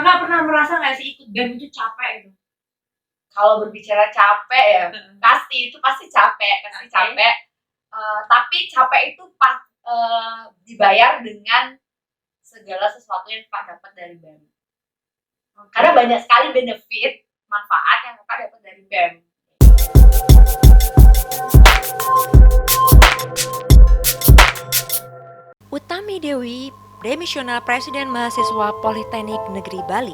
Kakak pernah merasa nggak sih ikut BEM itu capek gitu? Kalau berbicara capek ya, pasti capek, capek. Tapi capek itu dibayar dengan segala sesuatu yang Kakak dapat dari BEM. Karena banyak sekali benefit, manfaat yang Kakak dapat dari BEM. Utami Dewi, Demisioner Presiden Mahasiswa Politeknik Negeri Bali.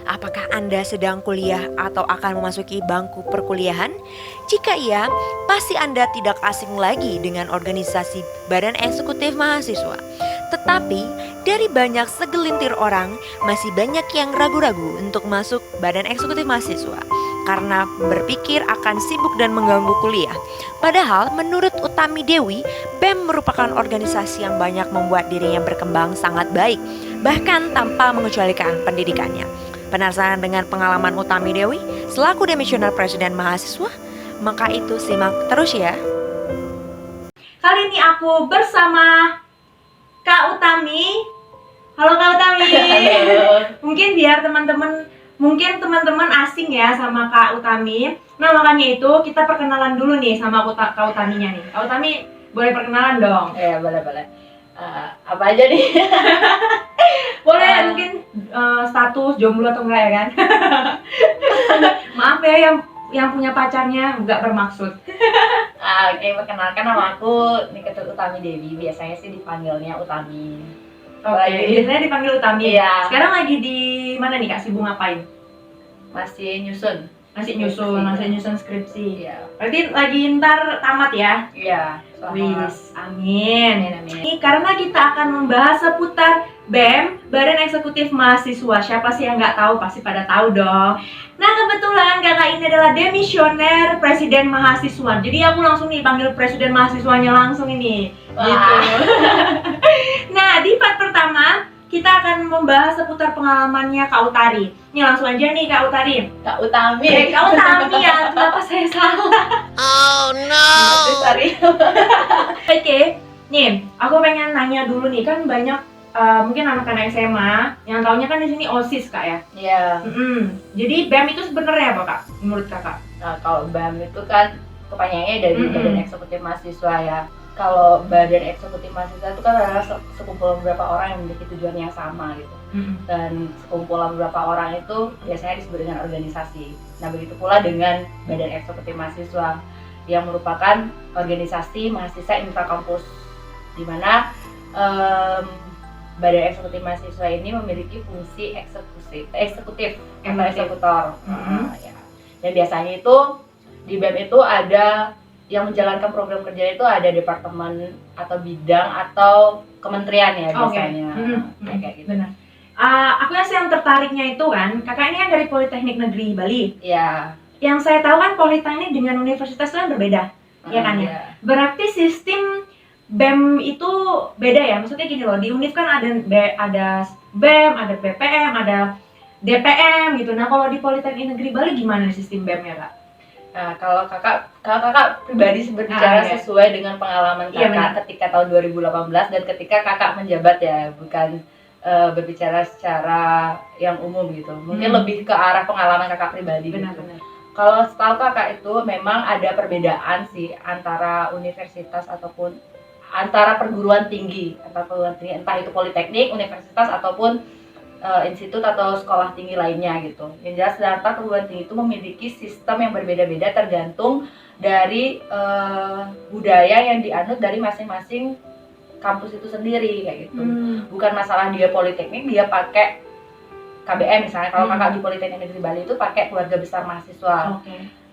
Apakah Anda sedang kuliah atau akan memasuki bangku perkuliahan? Jika iya, pasti Anda tidak asing lagi dengan organisasi Badan Eksekutif Mahasiswa. Tetapi, dari banyak segelintir orang, masih banyak yang ragu-ragu untuk masuk Badan Eksekutif Mahasiswa karena berpikir akan sibuk dan mengganggu kuliah. Padahal menurut Utami Dewi, BEM merupakan organisasi yang banyak membuat dirinya berkembang sangat baik, bahkan tanpa mengecualikan pendidikannya. Penasaran dengan pengalaman Utami Dewi selaku Demisioner Presiden Mahasiswa? Maka itu simak terus ya. Kali ini aku bersama Kak Utami. Halo Kak Utami. Halo. Mungkin teman-teman asing ya sama Kak Utami. Nah makanya itu kita perkenalan dulu nih sama Kak Utaminya nih. Kak Utami boleh perkenalan dong? Ya boleh. Apa aja nih? Boleh mungkin status jomblo atau enggak ya kan? Maaf ya yang punya pacarnya nggak bermaksud. Oke, perkenalkan nama aku Niketut Utami Dewi. Biasanya sih dipanggilnya Utami. Oke, biasanya dipanggil Utami. Iya. Sekarang lagi di mana nih Kak? Sibuk ngapain? Masih nyusun. Masih nyusun skripsi. Iya. Berarti lagi ntar tamat ya? Iya. Wis, amin. Amin. Ini karena kita akan membahas seputar BEM, Badan Eksekutif Mahasiswa. Siapa sih yang nggak tahu? Pasti pada tahu dong. Nah kebetulan kakak ini adalah Demisioner Presiden Mahasiswa. Jadi aku langsung nih panggil Presiden Mahasiswanya langsung ini. Wah. Gitu. Nah di part pertama kita akan membahas seputar pengalamannya Kak Utari. Nih langsung aja nih Kak Utari. Kak Utami. Kak Utami ya, kenapa saya salah? Oh no. Sorry. Oke, nih aku pengen nanya dulu nih, kan banyak mungkin anak-anak SMA yang taunya kan di sini OSIS Kak ya. Iya. Jadi BEM itu sebenarnya apa Kak? Menurut Kakak? Nah, kalau BEM itu kan kepanjangannya dari Badan Eksekutif Mahasiswa ya. Kalau Badan Eksekutif Mahasiswa itu kan adalah sekumpulan beberapa orang yang memiliki tujuan yang sama gitu. Dan sekumpulan beberapa orang itu biasanya disebut dengan organisasi. Nah begitu pula dengan Badan Eksekutif Mahasiswa yang merupakan organisasi mahasiswa intrakampus, di mana Badan Eksekutif Mahasiswa ini memiliki fungsi eksekutif atau eksekutor. Ya. Dan biasanya itu di BEM itu ada yang menjalankan program kerja itu ada departemen atau bidang atau kementerian ya biasanya. Kayak gitu. Benar. Aku yang tertariknya itu kan, kakak ini kan dari Politeknik Negeri Bali. Iya. Yang saya tahu kan Politeknik dengan universitas itu kan berbeda, ya kan ya. Berarti sistem BEM itu beda ya, maksudnya gini loh, di Univ kan ada BEM, ada BPM, ada DPM gitu. Nah kalau di Politeknik Negeri Bali gimana sistem BEM-nya Kak? Nah kalau kakak pribadi berbicara sesuai dengan pengalaman kakak ketika tahun 2018 dan ketika kakak menjabat ya, bukan berbicara secara yang umum gitu. Mungkin lebih ke arah pengalaman kakak pribadi. Benar-benar. Kalau setahu kakak itu memang ada perbedaan sih antara universitas ataupun antara perguruan tinggi, entah itu politeknik, universitas ataupun institut atau sekolah tinggi lainnya gitu. Yang jelas data perguruan tinggi itu memiliki sistem yang berbeda-beda tergantung dari budaya yang dianut dari masing-masing kampus itu sendiri kayak gitu. Bukan masalah dia politeknik dia pakai KBM misalnya. Kalau kakak di Politeknik Negeri Bali itu pakai keluarga besar mahasiswa.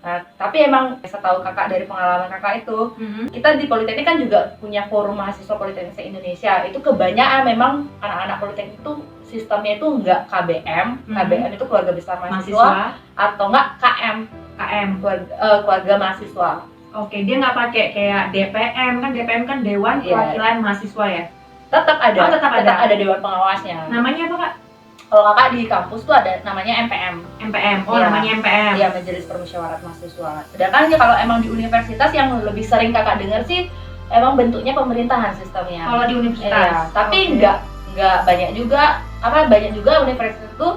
Nah, tapi emang setahu kakak dari pengalaman kakak itu, kita di Politeknik kan juga punya forum mahasiswa Politeknik se-Indonesia. Itu kebanyakan memang anak-anak Politeknik itu sistemnya itu enggak KBM. KBM itu keluarga besar mahasiswa. Atau enggak KM, keluarga mahasiswa. Oke, dia nggak pakai kayak DPM kan Dewan Perwakilan Mahasiswa ya? Tetap ada Dewan Pengawasnya. Namanya apa Kak? Kalau kakak di kampus tuh ada namanya MPM. Namanya MPM. Iya, Majelis Permusyawaratan Mahasiswa. Sedangkan kalau emang di universitas yang lebih sering kakak dengar sih emang bentuknya pemerintahan sistemnya. Kalau di universitas. Iya, tapi nggak banyak juga universitas itu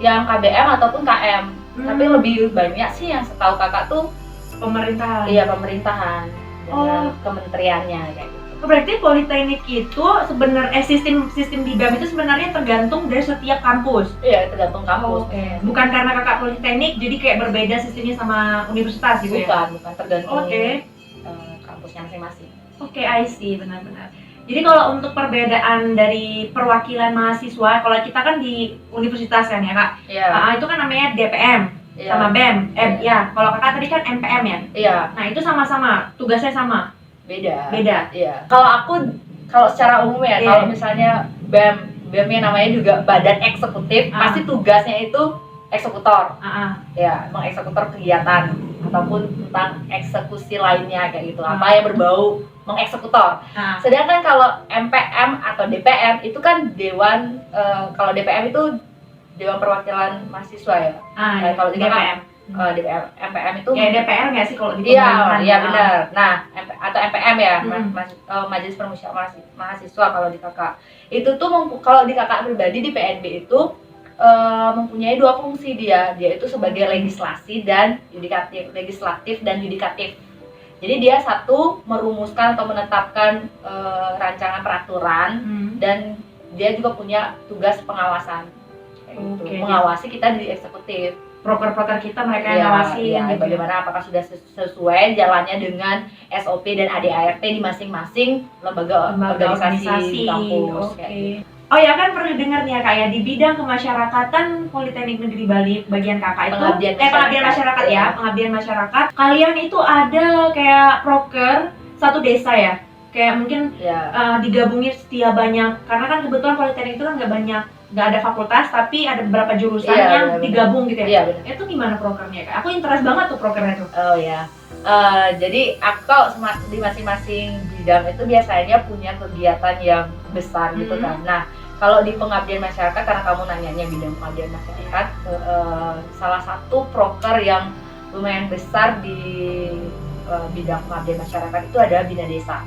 yang KBM ataupun KM. Tapi lebih banyak sih yang setahu kakak tuh pemerintahan. iya pemerintahan dengan kementeriannya kayak gitu. Berarti politeknik itu sebenarnya sistem di BEM itu sebenarnya tergantung dari setiap kampus. Iya, tergantung kampus. Bukan karena kakak politeknik jadi kayak berbeda sistemnya sama universitas gitu ya? Bukan tergantung kampusnya masing-masing. I see, benar-benar. Jadi kalau untuk perbedaan dari perwakilan mahasiswa, kalau kita kan di universitas kan ya kak, itu kan namanya DPM sama BEM. Kalau kakak tadi kan MPM ya? Iya. Nah itu sama-sama, tugasnya sama? Beda. Iya. Kalau secara umum ya, kalau misalnya BEM-nya namanya juga badan eksekutif, pasti tugasnya itu eksekutor. Ya, mengeksekutor kegiatan ataupun tentang eksekusi lainnya kayak gitu. Apa yang berbau mengeksekutor. Sedangkan kalau MPM atau DPM itu kan dewan, kalau DPM itu Dewan Perwakilan Mahasiswa ya. Kalau DPM MPM itu ya DPR nggak sih kalau di pemerintahan? Iya benar. Nah, atau MPM ya, Majelis Permusyawaratan Mahasiswa kalau di kakak. Itu tuh kalau di kakak pribadi di PNB itu mempunyai dua fungsi dia. Dia itu sebagai legislatif dan yudikatif. Jadi dia satu merumuskan atau menetapkan rancangan peraturan dan dia juga punya tugas pengawasan. Mengawasi kita di eksekutif. Proker-proker kita mereka yang ngawasin gitu. Bagaimana apakah sudah sesuai jalannya dengan SOP dan ADART di masing-masing lembaga organisasi di kampus. Oh ya kan pernah dengar nih ya kak ya, di bidang kemasyarakatan Politeknik Negeri Bali bagian kakak itu pengabdian masyarakat ya, pengabdian masyarakat. Kalian itu ada kayak proker satu desa ya, kayak mungkin digabungin setiap banyak, karena kan kebetulan Politeknik itu kan nggak ada fakultas tapi ada beberapa jurusan yang digabung gitu ya. Itu gimana programnya kak? Aku interest banget tuh programnya tuh. Oh ya. Jadi aku di masing-masing bidang itu biasanya punya kegiatan yang besar gitu kan. Nah, kalau di pengabdian masyarakat, karena kamu nanyanya bidang pengabdian masyarakat, salah satu proker yang lumayan besar di bidang pengabdian masyarakat itu adalah Bina Desa.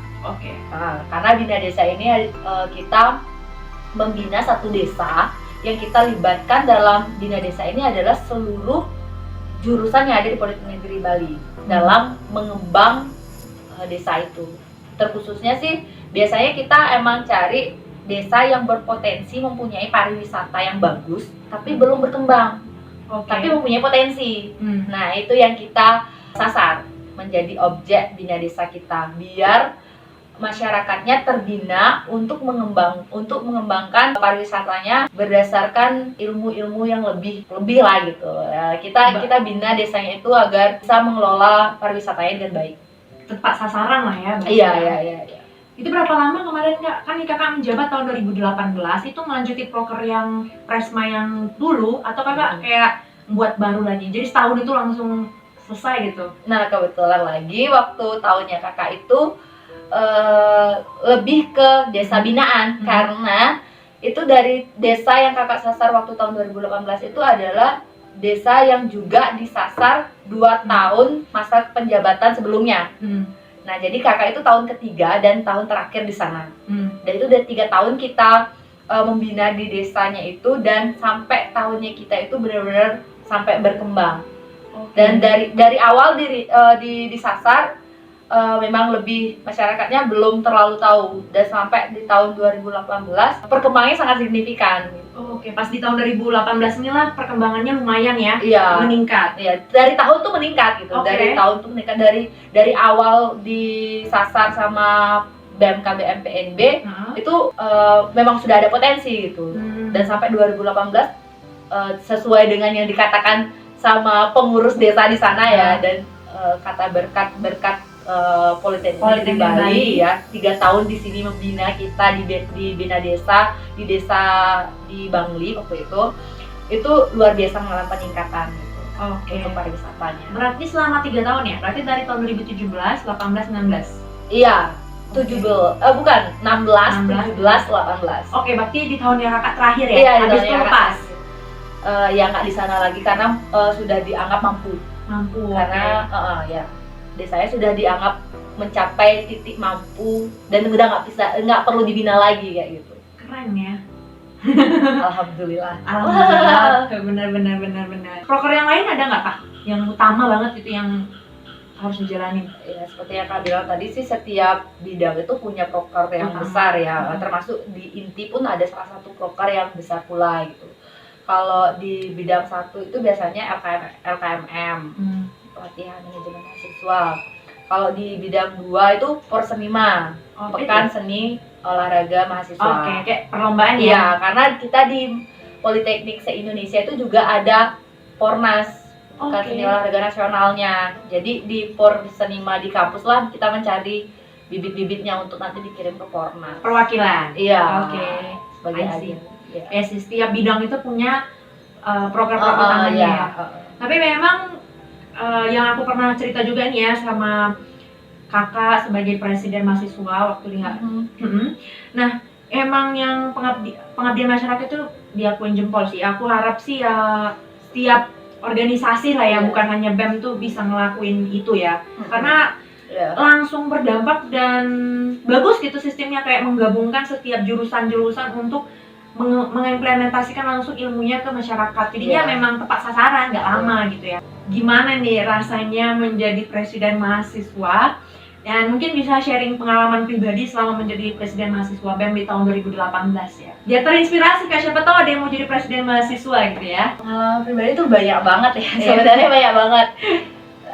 Karena Bina Desa ini kita membina satu desa, yang kita libatkan dalam Bina Desa ini adalah seluruh jurusan yang ada di Politeknik Negeri Bali dalam mengembang desa itu. Terkhususnya sih biasanya kita emang cari desa yang berpotensi mempunyai pariwisata yang bagus tapi belum berkembang, tapi mempunyai potensi. Nah itu yang kita sasar menjadi objek Bina Desa kita, biar masyarakatnya terbina untuk mengembangkan pariwisatanya berdasarkan ilmu-ilmu yang lebih lah gitu. Kita bina desanya itu agar bisa mengelola pariwisatanya dengan baik. Tepat sasaran lah ya. Iya. Itu berapa lama kemarin kak? Kan kakak menjabat tahun 2018, itu melanjuti proker yang Presma yang dulu atau kakak kayak buat baru lagi? Jadi setahun itu langsung selesai gitu? Nah kebetulan lagi waktu tahunnya kakak itu lebih ke desa binaan, karena itu dari desa yang kakak sasar waktu tahun 2018 itu adalah desa yang juga disasar 2 tahun masa penjabatan sebelumnya. Nah jadi kakak itu tahun ketiga dan tahun terakhir di sana. Dan itu udah 3 tahun kita membina di desanya itu, dan sampai tahunnya kita itu benar-benar sampai berkembang. Dan dari awal disasar memang lebih masyarakatnya belum terlalu tahu, dan sampai di tahun 2018 perkembangannya sangat signifikan. Pas di tahun 2018 inilah perkembangannya lumayan ya, meningkat. Dari tahun tuh meningkat gitu. Dari tahun tuh meningkat, dari awal disasar sama BEM KBM PNB itu memang sudah ada potensi gitu. Dan sampai 2018 sesuai dengan yang dikatakan sama pengurus desa di sana ya, dan kata berkat Politeknik Negeri Bali ya, 3 tahun di sini membina kita di Bina Desa, di desa di Bangli waktu itu luar biasa mengalami peningkatan gitu. Untuk pariwisatanya. Berarti selama 3 tahun ya? Berarti dari tahun 2017, 18, 19? Iya, 16, 17, 18. Berarti di tahun yang kakak terakhir ya? Iya, habis itu lepas? Ya nggak di sana lagi karena sudah dianggap mampu. Karena desanya sudah dianggap mencapai titik mampu dan udah nggak perlu dibina lagi kayak gitu. Keren ya. Alhamdulillah. Alhamdulillah. Benar. Proker yang lain ada nggak Kak? Yang utama banget itu yang harus dijalanin? Ya, seperti yang Kak bilang tadi sih, setiap bidang itu punya proker yang besar ya, termasuk di INTI pun ada salah satu proker yang besar pula gitu. Kalau di bidang satu itu biasanya LKMM, pelatihan manajemen mahasiswa. Kalau di bidang 2 itu Porsenima, pekan seni olahraga mahasiswa. Kayak perlombaan ya? Iya, karena kita di Politeknik se-Indonesia itu juga ada Pornas, pekan seni olahraga nasionalnya. Jadi di Porsenima di kampus lah kita mencari bibit-bibitnya untuk nanti dikirim ke Pornas. Perwakilan? Iya. Sebagai I see. adik. Ya sih, setiap bidang itu punya program-program utamanya ya. Tapi memang yang aku pernah cerita juga nih ya sama kakak sebagai presiden mahasiswa waktu lihat. Nah, emang yang pengabdian masyarakat itu diakuin jempol sih. Aku harap sih ya setiap organisasi lah ya, bukan hanya BEM tuh bisa ngelakuin itu ya. Karena langsung berdampak dan bagus gitu sistemnya, kayak menggabungkan setiap jurusan-jurusan untuk mengimplementasikan langsung ilmunya ke masyarakat. Jadinya memang tepat sasaran, nggak lama gitu ya. Gimana nih rasanya menjadi presiden mahasiswa? Dan mungkin bisa sharing pengalaman pribadi selama menjadi presiden mahasiswa BEM di tahun 2018 ya. Biar terinspirasi Kak, siapa tahu ada yang mau jadi presiden mahasiswa gitu ya. Pengalaman pribadi tuh banyak banget ya, sebenarnya banyak banget.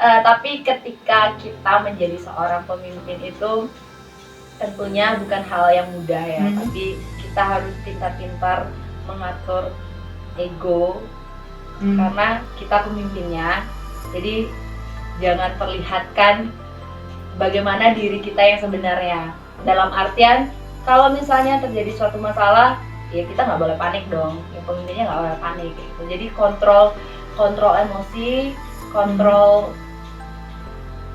Tapi ketika kita menjadi seorang pemimpin itu tentunya bukan hal yang mudah ya, tapi kita harus pintar-pintar mengatur ego, karena kita pemimpinnya. Jadi jangan perlihatkan bagaimana diri kita yang sebenarnya. Dalam artian, kalau misalnya terjadi suatu masalah, ya kita nggak boleh panik dong. Yang pemimpinnya nggak boleh panik gitu. Jadi kontrol emosi, kontrol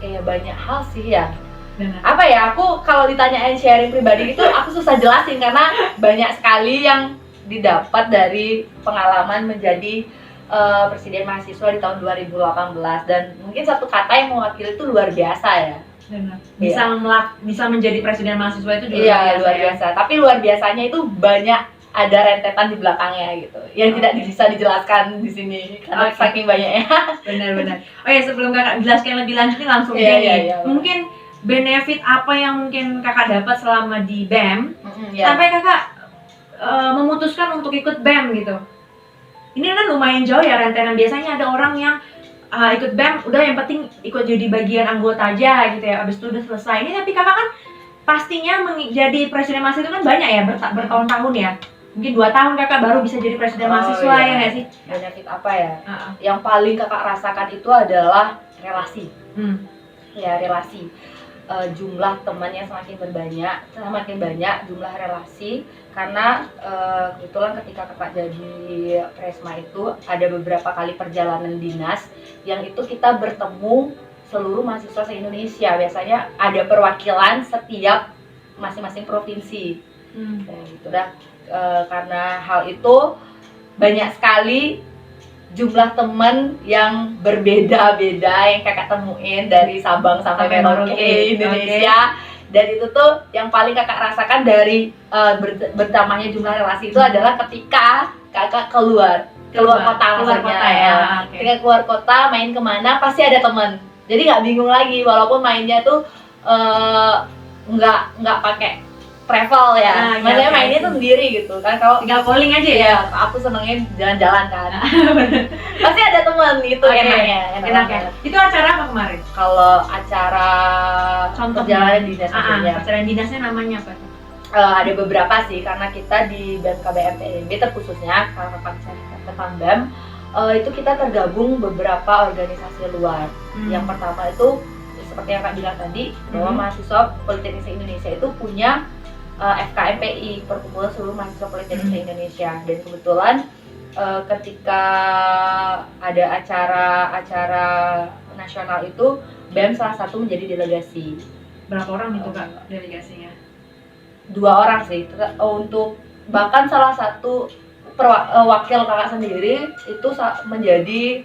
banyak hal sih ya. Benar. Apa ya, aku kalau ditanyain sharing pribadi itu aku susah jelasin karena banyak sekali yang didapat dari pengalaman menjadi presiden mahasiswa di tahun 2018, dan mungkin satu kata yang mewakili itu luar biasa ya. Benar. Bisa menjadi presiden mahasiswa itu juga luar biasa. Tapi luar biasanya itu banyak, ada rentetan di belakangnya gitu yang tidak bisa dijelaskan di sini karena saking banyaknya. Benar. Oh ya, sebelum Kakak jelaskan lebih lanjut nih langsung mungkin benefit apa yang mungkin Kakak dapat selama di BEM sampai Kakak memutuskan untuk ikut BEM gitu. Ini kan lumayan jauh ya rentetan. Biasanya ada orang yang ikut BEM udah yang penting ikut jadi bagian anggota aja gitu ya, abis itu udah selesai. Ini tapi Kakak kan pastinya menjadi presiden mahasiswa itu kan banyak ya, bertahun-tahun ya. Mungkin 2 tahun Kakak baru bisa jadi presiden mahasiswa ya nggak sih? Benefit apa ya? Yang paling Kakak rasakan itu adalah relasi. Ya, relasi. Jumlah temannya semakin banyak jumlah relasi, karena kebetulan ketika Kakak jadi Presma itu ada beberapa kali perjalanan dinas yang itu kita bertemu seluruh mahasiswa se-Indonesia. Biasanya ada perwakilan setiap masing-masing provinsi. Gitu dah. Karena hal itu banyak sekali jumlah teman yang berbeda-beda yang Kakak temuin dari Sabang sampai Merauke Indonesia. Dan itu tuh yang paling Kakak rasakan dari bertambahnya jumlah relasi itu adalah ketika Kakak keluar kota ya. Ketika keluar kota main kemana pasti ada teman. Jadi nggak bingung lagi, walaupun mainnya tuh nggak pakai travel ya, maksudnya mainnya tuh sendiri gitu kan. Kalau tinggal calling aja ya. Aku senengnya jalan-jalan kan. Pasti ada teman itu. Enaknya. Itu acara apa kemarin? Kalau acara perjalanan dinas acara dinasnya namanya apa? Ada beberapa sih, karena kita di BEM KBM TNB terkhususnya kalau Kakak bisa tentang BEM, itu kita tergabung beberapa organisasi luar. Yang pertama itu seperti yang Kak bilang tadi, bahwa mahasiswa Politeknik Indonesia itu punya FKMPI, Perkumpulan Seluruh Mahasiswa Politeknik Indonesia. Dan kebetulan ketika ada acara nasional itu, BEM salah satu menjadi delegasi. Berapa orang itu Kak delegasinya? 2 orang sih. Untuk bahkan salah satu wakil Kakak sendiri itu menjadi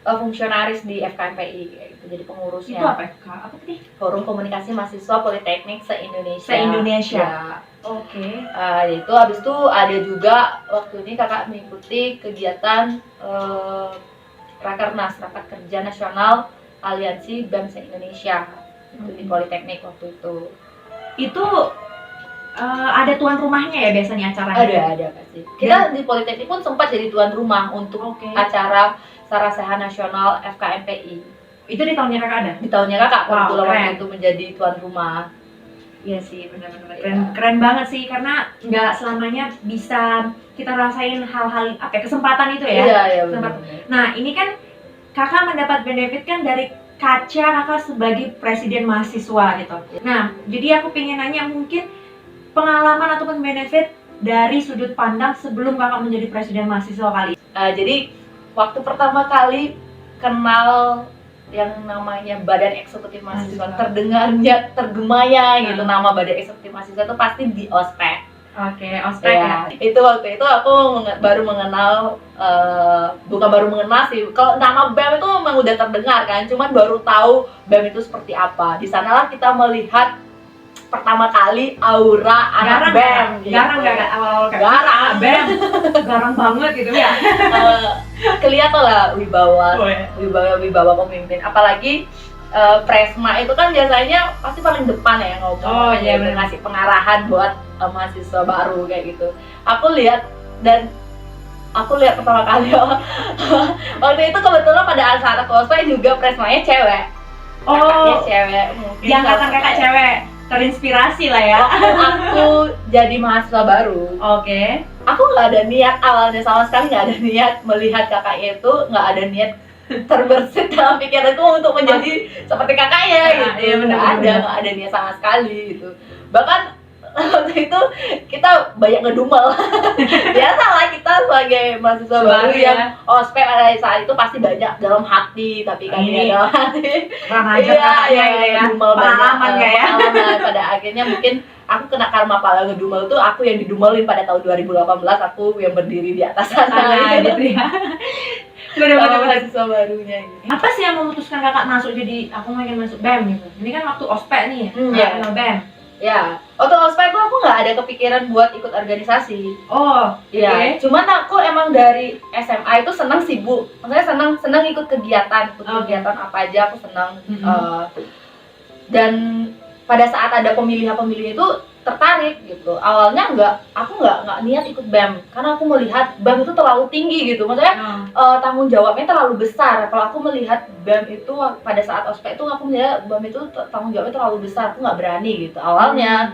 fungsionaris di FKMPI kayak gitu, jadi pengurusnya. Itu apa? Apa tadi? Forum Komunikasi Mahasiswa Politeknik se-Indonesia. Se-Indonesia. Ya. Oke. Itu habis itu ada juga waktu ini kakak mengikuti kegiatan Rakernas, Rapat Kerja Nasional Aliansi BEM se-Indonesia itu di Politeknik waktu itu. Itu ada tuan rumahnya ya biasanya acaranya? Ada pasti. Kita di Politeknik pun sempat jadi tuan rumah untuk acara Sarasehan Nasional FKMPI. Itu di tahunnya kakak ada? Di tahunnya kakak kebetulan keren. waktu itu menjadi tuan rumah. Iya sih, benar-benar Iya. keren banget sih, karena nggak selamanya bisa kita rasain hal-hal kesempatan itu ya. Iya benar. Nah ini kan kakak mendapat benefit kan dari kaca kakak sebagai presiden mahasiswa gitu. Nah jadi aku pengen nanya mungkin pengalaman ataupun benefit dari sudut pandang sebelum kakak menjadi presiden mahasiswa kali. Jadi waktu pertama kali kenal yang namanya Badan Eksekutif Mahasiswa, tergemaya gitu nama Badan Eksekutif Mahasiswa itu pasti di ospek. Oke, ospek ya. Itu waktu itu aku baru mengenal, bukan baru mengenal sih, kalau nama BEM itu memang udah terdengar kan, cuman baru tahu BEM itu seperti apa. Di sanalah kita melihat pertama kali aura anak BEM. Garang nggak awal-awal garang BEM, garang banget gitu ya. Kelihatan lah wibawa pemimpin, apalagi Presma itu kan biasanya pasti paling depan ya ngomong, ngasih pengarahan buat mahasiswa baru kayak gitu. Aku lihat pertama kali waktu itu kebetulan pada saat aku ospek juga Presmanya cewek. Kakaknya cewek, mungkin yang kakak cewek terinspirasi lah ya. Waktu aku jadi mahasiswa baru, aku nggak ada niat awalnya, sama sekali nggak ada niat melihat kakaknya itu, nggak ada niat terbersit dalam pikiranku untuk menjadi seperti kakaknya gitu. Nggak ada niat sama sekali gitu. Bahkan waktu itu kita banyak ngedumel. Biasa lah kita sebagai mahasiswa baru yang ospek pada saat itu pasti banyak dalam hati, tapi kan dalam hati dumel pengalaman kayak pada akhirnya mungkin aku kena karma pala ngedumel tuh, aku yang didumelin pada tahun 2018, aku yang berdiri di atas sana gitu ya. Benar-benar mahasiswa barunya gitu. Apa sih yang memutuskan kakak masuk jadi aku pengen masuk BEM gitu? Ini kan waktu ospek nih ya, kenal BEM. Ya, waktu ospek aku nggak ada kepikiran buat ikut organisasi. Iya. Cuman aku emang dari SMA itu senang sibuk. Maksudnya senang ikut kegiatan, kegiatan apa aja aku senang. Dan pada saat ada pemilihan itu tertarik gitu. Awalnya aku nggak niat ikut BEM karena aku melihat BEM itu terlalu tinggi gitu. Maksudnya tanggung jawabnya terlalu besar. Kalau aku melihat BEM itu pada saat ospek itu, aku melihat BEM itu tanggung jawabnya terlalu besar. Aku nggak berani gitu. Awalnya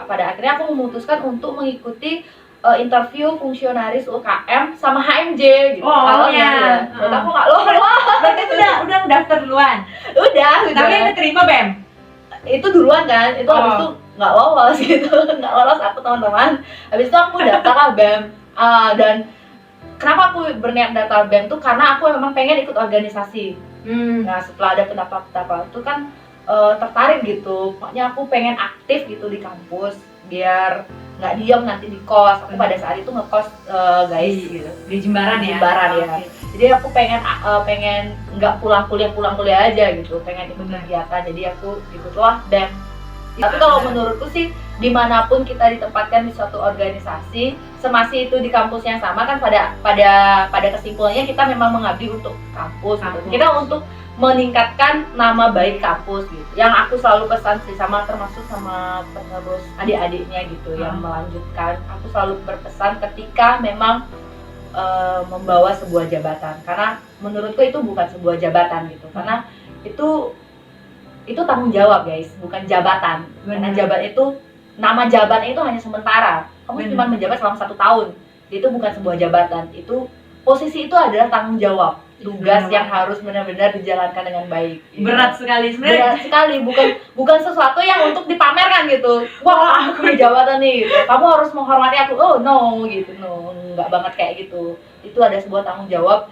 pada akhirnya aku memutuskan untuk mengikuti interview fungsionaris UKM sama HMJ gitu. Awalnya ya. Aku nggak lolos. Berarti udah daftar duluan. Udah. Tapi yang keterima BEM. Itu duluan kan, itu habis itu nggak lolos gitu, nggak lolos aku teman-teman. Habis itu aku daftar BEM, dan kenapa aku berniat daftar BEM tuh karena aku memang pengen ikut organisasi. Nah setelah ada pendapat itu kan tertarik gitu, makanya aku pengen aktif gitu di kampus biar nggak diam nanti di kos. Aku pada saat itu ngekos guys gitu di Jimbaran ya. Jadi aku pengen nggak pulang kuliah aja gitu, pengen ikut kegiatan. Jadi aku ikutlah BEM. Tapi kalau menurutku sih dimanapun kita ditempatkan di suatu organisasi, semasi itu di kampus yang sama kan pada kesimpulannya kita memang mengabdi untuk kampus. Gitu. Kita untuk meningkatkan nama baik kampus gitu. Yang aku selalu pesan sih termasuk sama penerus adik-adiknya gitu yang melanjutkan. Aku selalu berpesan ketika memang membawa sebuah jabatan, karena menurutku itu bukan sebuah jabatan gitu, karena itu tanggung jawab guys, bukan jabatan. Karena jabatan itu, nama jabatan itu hanya sementara, kamu cuma menjabat selama 1 tahun, itu bukan sebuah jabatan. Itu posisi itu adalah tanggung jawab, tugas yang harus benar-benar dijalankan dengan baik. Berat sekali sebenarnya. Berat sekali, bukan sesuatu yang untuk dipamerkan gitu. Wah, aku punya jabatan nih, gitu. Kamu harus menghormati aku. Oh no, gitu. No, nggak banget kayak gitu. Itu ada sebuah tanggung jawab,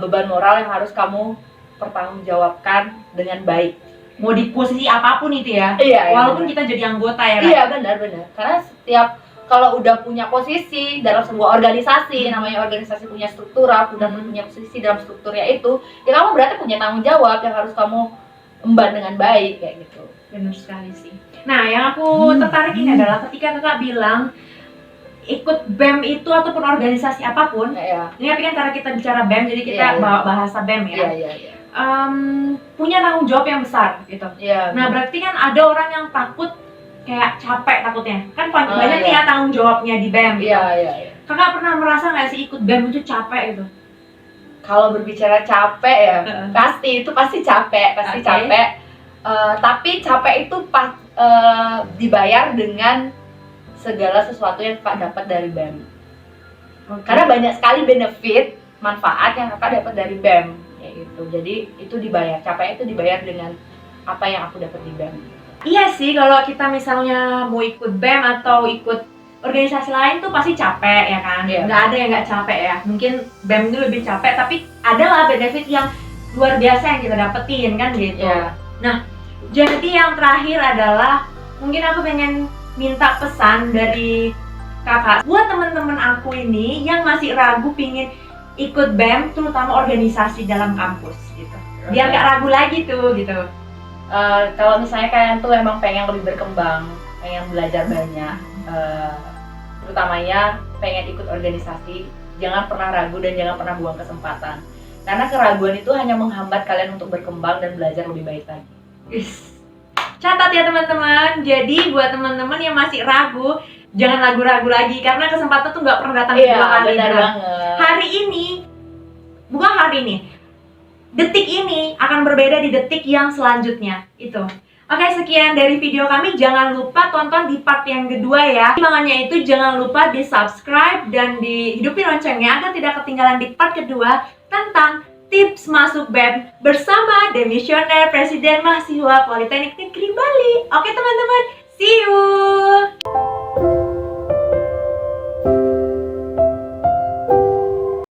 beban moral yang harus kamu pertanggungjawabkan dengan baik. Mau di posisi apapun itu ya. Iya. Walaupun kita jadi anggota ya. Iya, benar. Karena setiap kalau udah punya posisi dalam sebuah organisasi, namanya organisasi punya struktura, udah punya posisi dalam strukturnya itu, ya kamu berarti punya tanggung jawab yang harus kamu emban dengan baik kayak gitu. Benar sekali sih. Nah, yang aku tertarik ini adalah ketika kakak bilang ikut BEM itu ataupun organisasi apapun. Ya. Ini tapi kan karena kita bicara BEM, jadi kita Iya. bawa bahasa BEM ya. Iya. Punya tanggung jawab yang besar gitu. Iya. Nah, berarti kan ada orang yang takut kayak capek takutnya. Kan banyak nih iya. ya tanggung jawabnya di BEM. Gitu. Iya. Kakak pernah merasa nggak sih ikut BEM itu capek gitu? Kalau berbicara capek ya, pasti capek, pasti Oke. capek. Tapi capek itu dibayar dengan segala sesuatu yang kakak dapat dari BEM. Karena banyak sekali benefit, manfaat yang kakak dapat dari BEM, kayak gitu. Jadi itu dibayar, capek itu dibayar dengan apa yang aku dapat di BEM. Iya sih, kalau kita misalnya mau ikut BEM atau ikut organisasi lain tuh pasti capek ya kan? Iya. Nggak ada yang nggak capek ya. Mungkin BEM itu lebih capek, tapi adalah benefit yang luar biasa yang kita dapetin kan gitu. Iya. Jadi yang terakhir adalah mungkin aku pengen minta pesan dari kakak buat teman-teman aku ini yang masih ragu pingin ikut BEM, terutama organisasi dalam kampus gitu. Biar nggak ragu lagi tuh gitu. Kalau misalnya kalian tuh emang pengen lebih berkembang, pengen belajar banyak, terutamanya pengen ikut organisasi, jangan pernah ragu dan jangan pernah buang kesempatan. Karena keraguan itu hanya menghambat kalian untuk berkembang dan belajar lebih baik lagi. Catat ya teman-teman. Jadi buat teman-teman yang masih ragu, jangan ragu-ragu lagi karena kesempatan tuh nggak pernah datang dua kali. Benar Nah, banget. hari ini, bukan hari ini, detik ini akan berbeda di detik yang selanjutnya. Itu. Oke, sekian dari video kami. Jangan lupa tonton di part yang kedua ya. Makanya itu jangan lupa di subscribe dan dihidupin loncengnya agar tidak ketinggalan di part kedua tentang tips masuk BEM bersama Demisioner Presiden Mahasiswa Politeknik Negeri Bali. Oke teman-teman, see you!